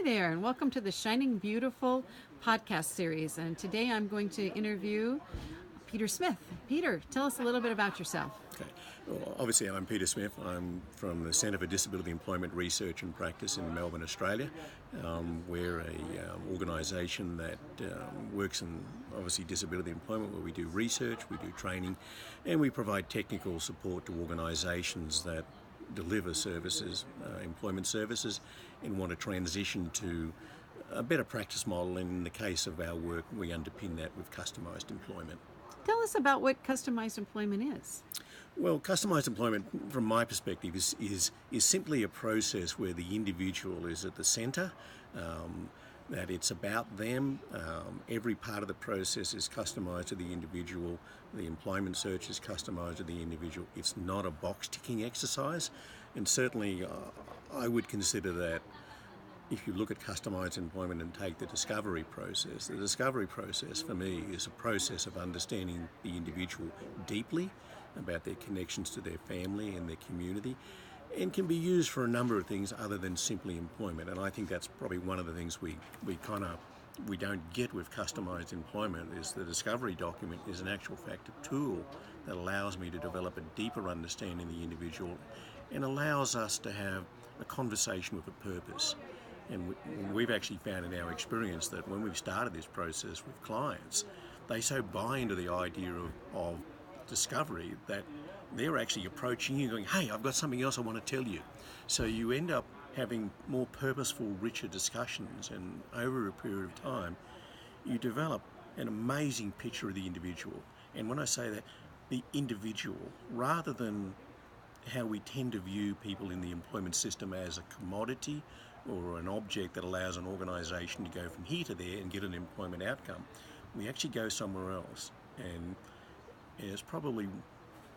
Hi there, and welcome to the Shining Beautiful podcast series. And today I'm going to interview Peter Smith. Peter, tell us a little bit about yourself. Okay. Well, obviously, I'm Peter Smith. I'm from the Centre for Disability Employment Research and Practice in Melbourne, Australia. We're a organisation that works in, obviously, disability employment, where we do research, we do training, and we provide technical support to organisations that deliver services, employment services, and want to transition to a better practice model. And in the case of our work, we underpin that with customised employment. Tell us about what customized employment is. Well, customised employment, from my perspective, is simply a process where the individual is at the centre, that it's about them. Every part of the process is customised to the individual. The employment search is customised to the individual. It's not a box-ticking exercise, and certainly I would consider that if you look at customised employment and take the discovery process for me is a process of understanding the individual deeply about their connections to their family and their community, and can be used for a number of things other than simply employment. And I think that's probably one of the things we don't get with customised employment is the discovery document is an actual fact a tool that allows me to develop a deeper understanding of the individual and allows us to have a conversation with a purpose. And we've actually found in our experience that when we've started this process with clients, they so buy into the idea of discovery that they're actually approaching you going, hey, I've got something else I want to tell you. So you end up having more purposeful, richer discussions, and over a period of time, you develop an amazing picture of the individual. And when I say that, the individual, rather than how we tend to view people in the employment system as a commodity or an object that allows an organisation to go from here to there and get an employment outcome, we actually go somewhere else. And it's probably,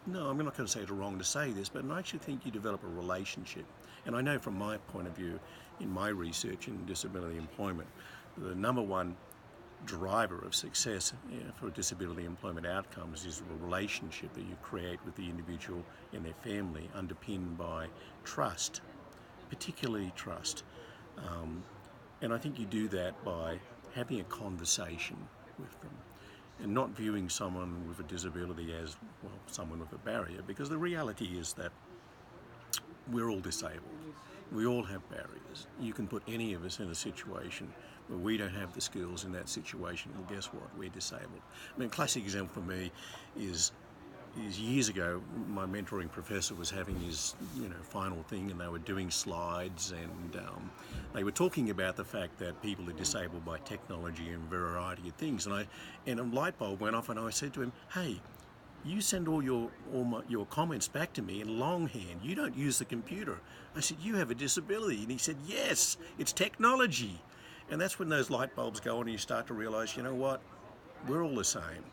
no, I'm not going to say it's wrong to say this, but I actually think you develop a relationship. And I know from my point of view, in my research in disability employment, the number one driver of success for disability employment outcomes is a relationship that you create with the individual and their family, underpinned by trust, particularly trust. And I think you do that by having a conversation with them and not viewing someone with a disability as, well, someone with a barrier, because the reality is that we're all disabled. We all have barriers. You can put any of us in a situation where we don't have the skills in that situation, well, guess what? We're disabled. I mean, a classic example for me is years ago, my mentoring professor was having his final thing, and they were doing slides, and they were talking about the fact that people are disabled by technology and a variety of things. And a light bulb went off, and I said to him, hey, you send all your comments back to me in longhand. You don't use the computer. I said, you have a disability. And he said, yes, it's technology. And that's when those light bulbs go on and you start to realise, you know what, we're all the same.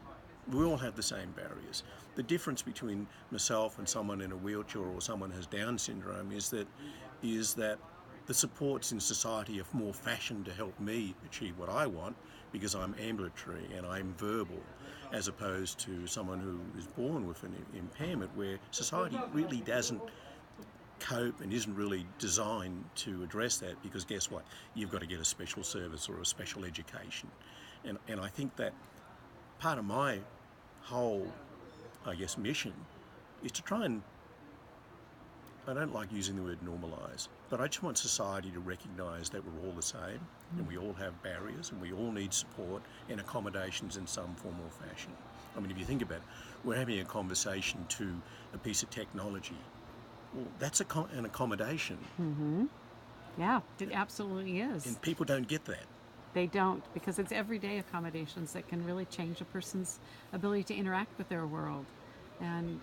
We all have the same barriers. The difference between myself and someone in a wheelchair or someone who has Down syndrome is that the supports in society are more fashioned to help me achieve what I want because I'm ambulatory and I'm verbal, as opposed to someone who is born with an impairment where society really doesn't cope and isn't really designed to address that, because guess what? You've got to get a special service or a special education. And I think that part of my whole, mission is to try and, I don't like using the word normalise, but I just want society to recognise that we're all the same and we all have barriers and we all need support and accommodations in some form or fashion. I mean, if you think about it, we're having a conversation to a piece of technology. Well, that's an accommodation. Mm-hmm. Yeah, it absolutely is. And people don't get that. They don't, because it's everyday accommodations that can really change a person's ability to interact with their world and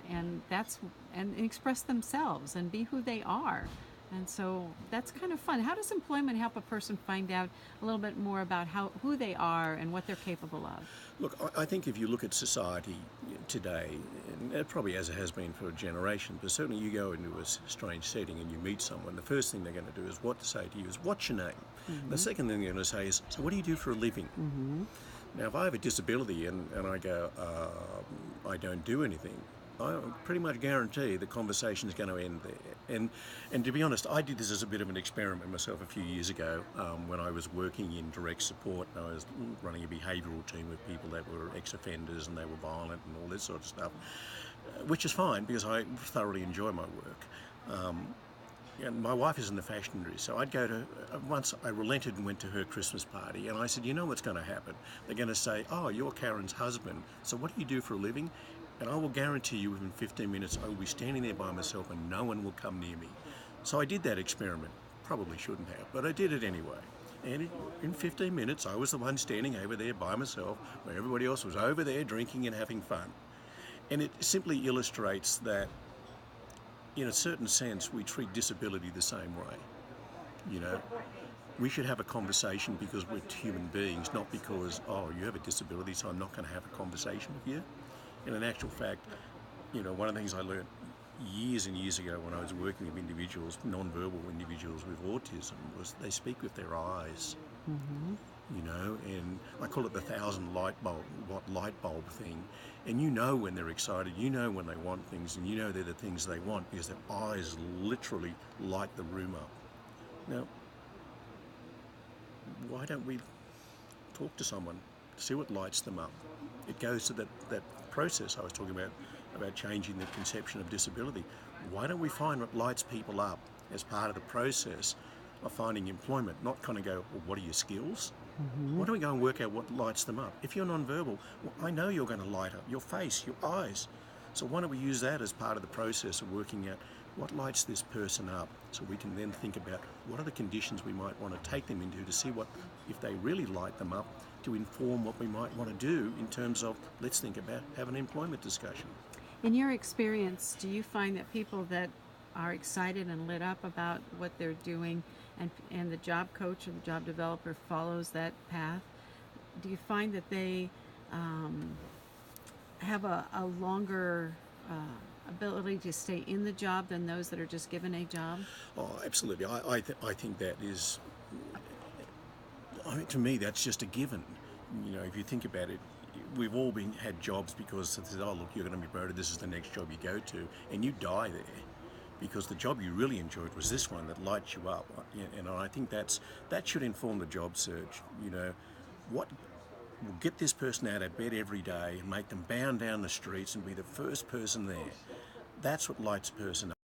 express themselves and be who they are. And so that's kind of fun. How does employment help a person find out a little bit more about who they are and what they're capable of? Look, I think if you look at society today, and it probably as it has been for a generation, but certainly you go into a strange setting and you meet someone, the first thing they're going to do is what to say to you is, what's your name? Mm-hmm. The second thing they're going to say is, so what do you do for a living? Mm-hmm. Now, if I have a disability and I go, I don't do anything, I pretty much guarantee the conversation is going to end there. And to be honest, I did this as a bit of an experiment myself a few years ago when I was working in direct support. I was running a behavioural team with people that were ex-offenders and they were violent and all this sort of stuff, which is fine because I thoroughly enjoy my work. And my wife is in the fashion industry, so I'd go to, once I relented and went to her Christmas party, and I said, you know what's going to happen? They're going to say, oh, you're Karen's husband, so what do you do for a living? And I will guarantee you within 15 minutes I will be standing there by myself and no one will come near me. So I did that experiment. Probably shouldn't have, but I did it anyway. And in 15 minutes I was the one standing over there by myself where everybody else was over there drinking and having fun. And it simply illustrates that in a certain sense, we treat disability the same way. You know, we should have a conversation because we're human beings, not because, oh, you have a disability, so I'm not going to have a conversation with you. And in actual fact, you know, one of the things I learned years and years ago when I was working with individuals, non-verbal individuals with autism, was they speak with their eyes. You know, and I call it the 1,000 light bulb thing. And you know when they're excited, you know when they want things, and you know they're the things they want because their eyes literally light the room up. Now, why don't we talk to someone, see what lights them up? It goes to that process I was talking about changing the conception of disability. Why don't we find what lights people up as part of the process of finding employment, not kind of go, well, what are your skills? Why don't we go and work out what lights them up? If you're non-verbal, well, I know you're going to light up your face, your eyes. So why don't we use that as part of the process of working out what lights this person up, so we can then think about what are the conditions we might want to take them into to see what, if they really light them up, to inform what we might want to do in terms of, let's think about have an employment discussion. In your experience, do you find that people that are excited and lit up about what they're doing and the job coach or the job developer follows that path, do you find that they have a longer ability to stay in the job than those that are just given a job? Oh, absolutely. I think that is, I mean, to me, that's just a given. You know, if you think about it, we've all had jobs because they said, oh, look, you're going to be promoted, this is the next job you go to, and you die there because the job you really enjoyed was this one that lights you up. And I think that should inform the job search. You know, what will get this person out of bed every day and make them bound down the streets and be the first person there? That's what lights a person up.